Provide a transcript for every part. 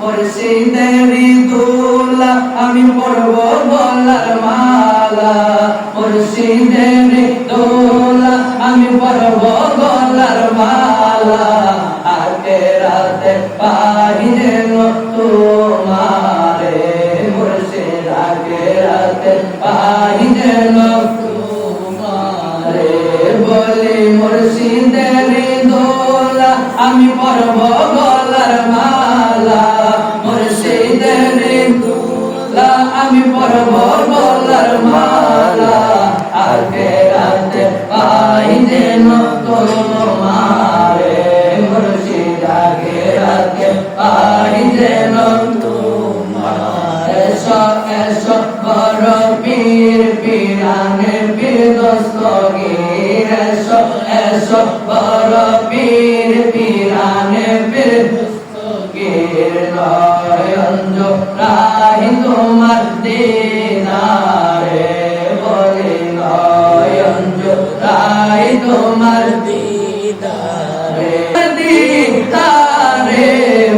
মুর্শিদেরি দোলা আমি পরব গলার মালা মুর্শিদেরি দোলা আমি পরব গলার মালা আখেরাতে পাইলে তোমারে মুর্শিদ আখেরাতে পাইলে তোমারে বলি মুর্শিদেরি দোলা আমি পরব গলার মালা মুর্শিদেরি দোলা আমি পরব গলার মালা আখেরাতে পাইলে তোমারে মুর্শিদ আখেরাতে পাইলে তোমারে এসো এসো বড় পীর পীরানে পীর দস্তগীর এসো এসো বড় পীর পীরানে পীর দস্তগীর নয়ন জোড়াই তোমার দিদারে বলি নয়ন জোড়াই তোমার দিদারে দিদারে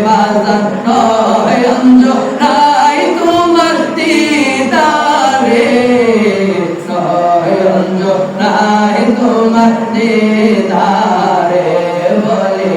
বাজার নয়ন জোড়াই তোমার দিদারে নয়ন জোড়াই তোমার দিদারে বলি